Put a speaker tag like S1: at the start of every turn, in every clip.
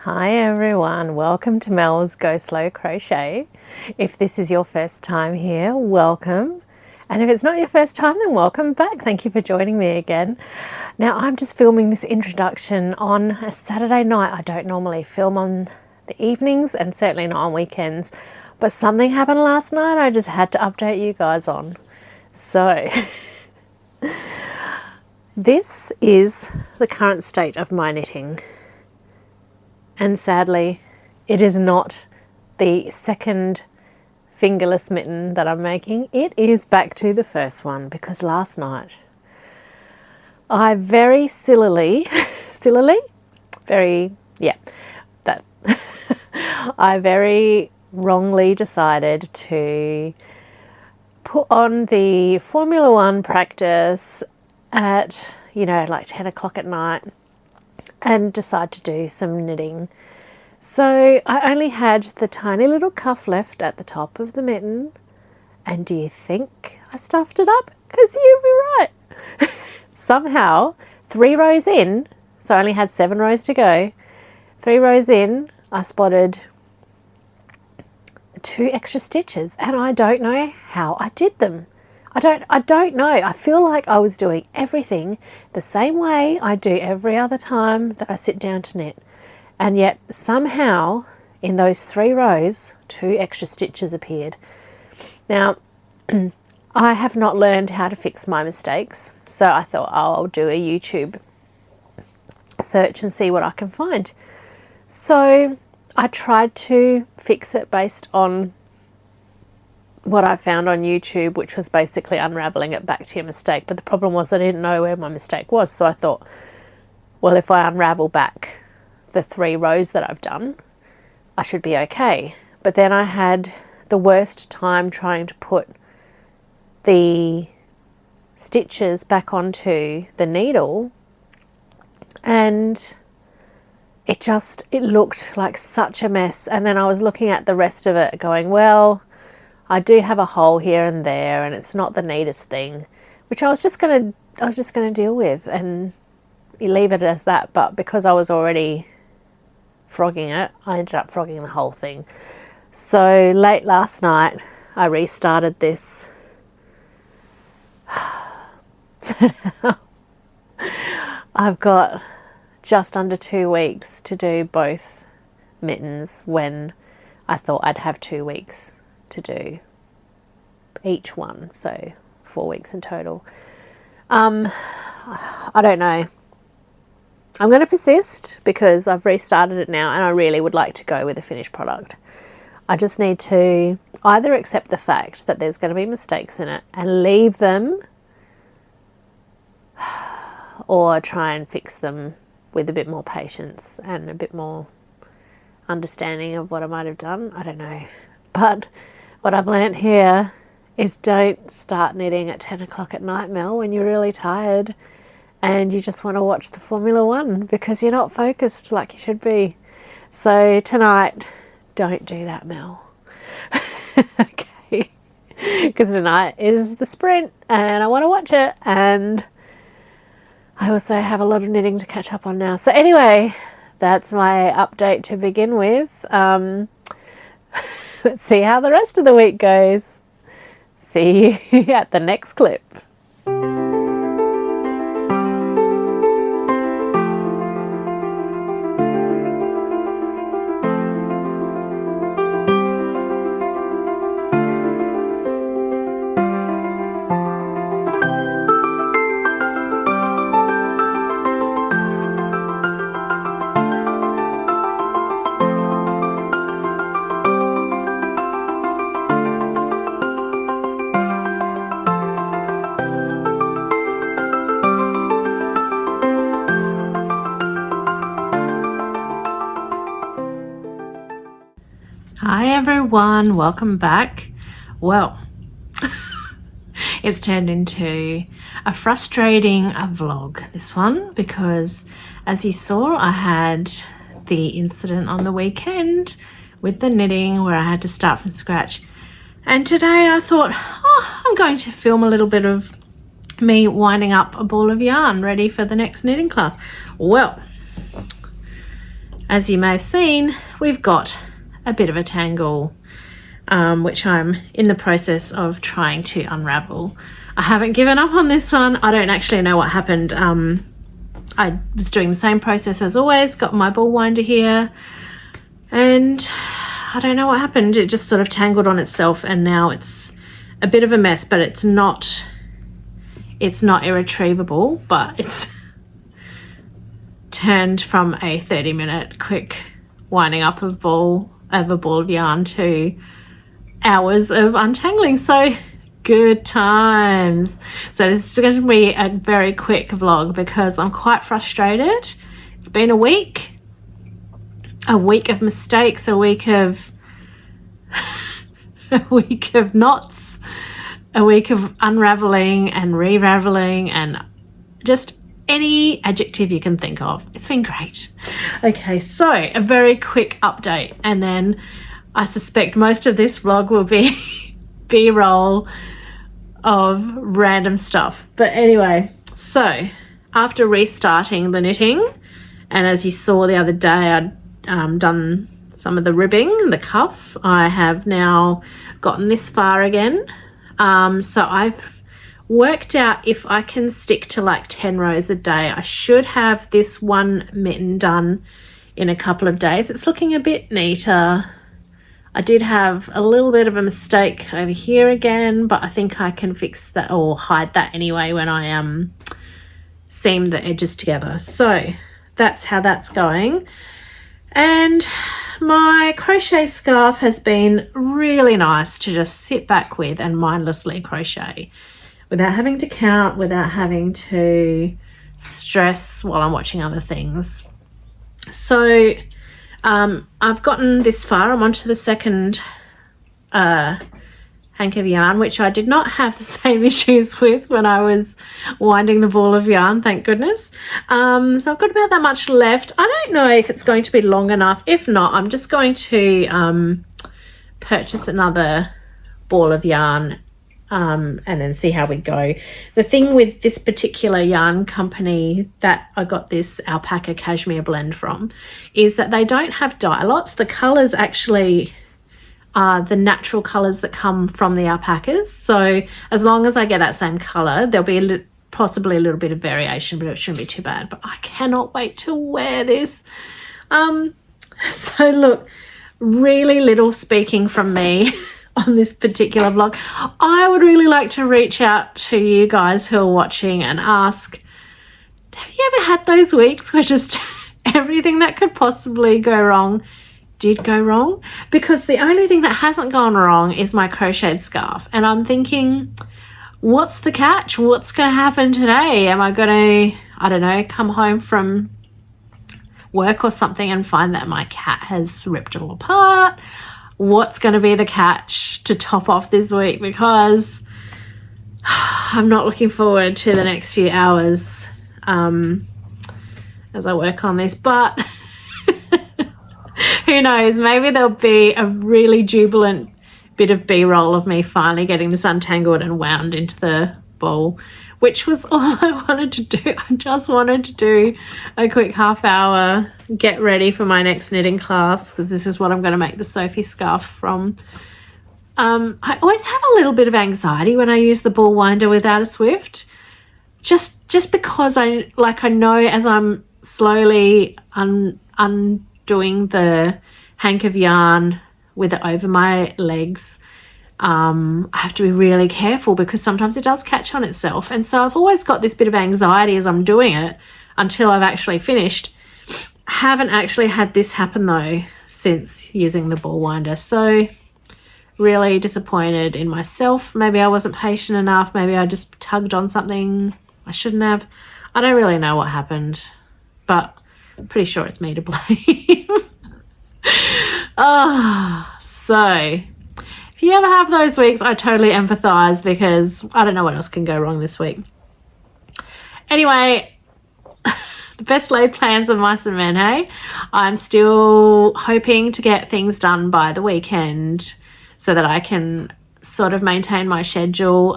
S1: Hi everyone, welcome to Mel's Go Slow Crochet. If this is your first time here, welcome. And if it's not your first time, then welcome back. Thank you for joining me again. Now I'm just filming this introduction on a Saturday night. I don't normally film on the evenings and certainly not on weekends, but something happened last night I just had to update you guys on. So this is the current state of my knitting. And sadly, it is not the second fingerless mitten that I'm making. It is back to the first one because last night I very I very wrongly decided to put on the Formula One practice at, like 10 o'clock at night and decide to do some knitting. So I only had the tiny little cuff left at the top of the mitten, and do you think I stuffed it up? Because you'd be right. Somehow 3 rows in, so I only had 7 rows to go, 3 rows in I spotted 2 extra stitches, and I don't know how I did them. I don't know. I feel like I was doing everything the same way I do every other time that I sit down to knit. And yet somehow in those 3 rows, 2 extra stitches appeared. Now, I have not learned how to fix my mistakes. So I thought, I'll do a YouTube search and see what I can find. So I tried to fix it based on what I found on YouTube, which was basically unraveling it back to your mistake. But the problem was I didn't know where my mistake was. So I thought, well, if I unravel back the 3 rows that I've done, I should be okay. But then I had the worst time trying to put the stitches back onto the needle, and it looked like such a mess. And then I was looking at the rest of it going, well, I do have a hole here and there, and it's not the neatest thing, which I was just gonna deal with and leave it as that. But because I was already frogging it, I ended up frogging the whole thing. So late last night I restarted this. So now I've got just under 2 weeks to do both mittens when I thought I'd have 2 weeks to do each one, so 4 weeks in total. I don't know. I'm going to persist because I've restarted it now and I really would like to go with a finished product. I just need to either accept the fact that there's going to be mistakes in it and leave them, or try and fix them with a bit more patience and a bit more understanding of what I might have done. I don't know. But what I've learnt here is don't start knitting at 10 o'clock at night, Mel, when you're really tired and you just want to watch the Formula One because you're not focused like you should be. So tonight, don't do that, Mel. Okay. Because tonight is the sprint and I want to watch it, and I also have a lot of knitting to catch up on now. So anyway, that's my update to begin with. Let's see how the rest of the week goes. See you at the next clip. Hi everyone, welcome back. Well, it's turned into a frustrating vlog, this one, because as you saw, I had the incident on the weekend with the knitting where I had to start from scratch. And today I thought, I'm going to film a little bit of me winding up a ball of yarn ready for the next knitting class. Well, as you may have seen, we've got a bit of a tangle, which I'm in the process of trying to unravel. I haven't given up on this one. I don't actually know what happened. I was doing the same process as always, got my ball winder here, and I don't know what happened. It just sort of tangled on itself, and now it's a bit of a mess, but it's not irretrievable, but it's turned from a 30-minute quick winding up of a ball of yarn to hours of untangling. So good times. So this is going to be a very quick vlog because I'm quite frustrated. It's been a week of mistakes, a week of knots, a week of unraveling and re-raveling and just any adjective you can think of. It's been great. Okay, so a very quick update, and then I suspect most of this vlog will be B-roll of random stuff. But anyway, so after restarting the knitting, and as you saw the other day, I'd done some of the ribbing, the cuff. I have now gotten this far again. So I've worked out if I can stick to like 10 rows a day, I should have this one mitten done in a couple of days. It's looking a bit neater. I did have a little bit of a mistake over here again, but I think I can fix that or hide that anyway when I seam the edges together. So that's how that's going. And my crochet scarf has been really nice to just sit back with and mindlessly crochet without having to count, without having to stress while I'm watching other things. So I've gotten this far. I'm onto the second hank of yarn, which I did not have the same issues with when I was winding the ball of yarn, thank goodness. So I've got about that much left. I don't know if it's going to be long enough. If not, I'm just going to purchase another ball of yarn and then see how we go. The thing with this particular yarn company that I got this alpaca cashmere blend from is that they don't have dye lots. The colours actually are the natural colours that come from the alpacas. So as long as I get that same colour, there'll be possibly a little bit of variation, but it shouldn't be too bad. But I cannot wait to wear this. So look, really little speaking from me on this particular vlog. I would really like to reach out to you guys who are watching and ask, have you ever had those weeks where just everything that could possibly go wrong did go wrong? Because the only thing that hasn't gone wrong is my crocheted scarf, and I'm thinking, what's the catch? What's going to happen today? Am I going to, I don't know, come home from work or something and find that my cat has ripped it all apart? What's going to be the catch to top off this week? Because I'm not looking forward to the next few hours as I work on this, but who knows, maybe there'll be a really jubilant bit of B-roll of me finally getting this untangled and wound into the ball, which was all I wanted to do. I just wanted to do a quick half hour, get ready for my next knitting class, because this is what I'm going to make the Sophie scarf from. I always have a little bit of anxiety when I use the ball winder without a Swift, just because I know as I'm slowly undoing the hank of yarn with it over my legs, I have to be really careful because sometimes it does catch on itself. And so I've always got this bit of anxiety as I'm doing it until I've actually finished. I haven't actually had this happen though since using the ball winder. So really disappointed in myself. Maybe I wasn't patient enough. Maybe I just tugged on something I shouldn't have. I don't really know what happened, but I'm pretty sure it's me to blame. So if you ever have those weeks, I totally empathize because I don't know what else can go wrong this week. Anyway, the best laid plans of mice and men, hey? I'm still hoping to get things done by the weekend so that I can sort of maintain my schedule.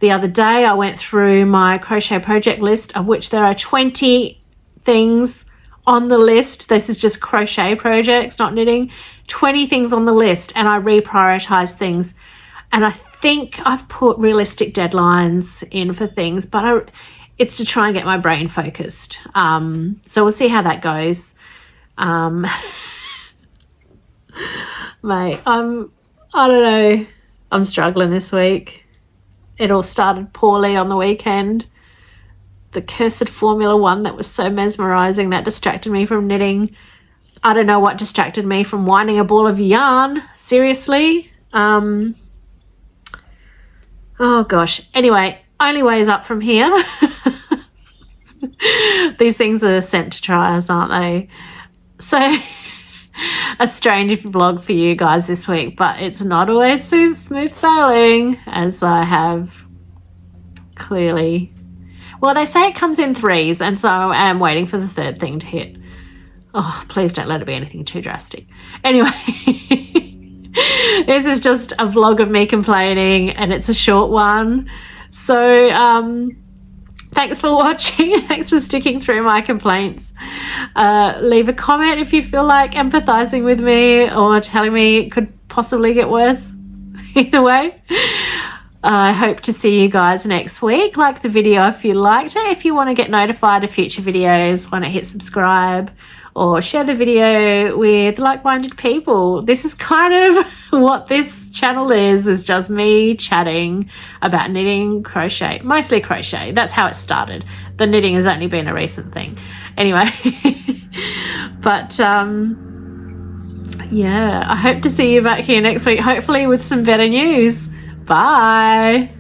S1: The other day I went through my crochet project list, of which there are 20 things on the list. This is just crochet projects, not knitting. 20 things on the list, and I reprioritize things. And I think I've put realistic deadlines in for things, but it's to try and get my brain focused. So we'll see how that goes. Mate, I don't know. I'm struggling this week. It all started poorly on the weekend. The cursed Formula One that was so mesmerising, that distracted me from knitting. I don't know what distracted me from winding a ball of yarn. Seriously. Oh gosh. Anyway, only way is up from here. These things are sent to try us, aren't they? So a strange vlog for you guys this week, but it's not always so smooth sailing, as I have clearly. Well, they say it comes in threes, and so I am waiting for the third thing to hit. Oh, please don't let it be anything too drastic. Anyway, this is just a vlog of me complaining, and it's a short one. So thanks for watching. Thanks for sticking through my complaints. Leave a comment if you feel like empathizing with me or telling me it could possibly get worse. Either way, I hope to see you guys next week. Like the video if you liked it. If you want to get notified of future videos, why not hit subscribe or share the video with like-minded people. This is kind of what this channel is just me chatting about knitting, crochet, mostly crochet. That's how it started. The knitting has only been a recent thing. Anyway, but yeah, I hope to see you back here next week, hopefully with some better news. Bye.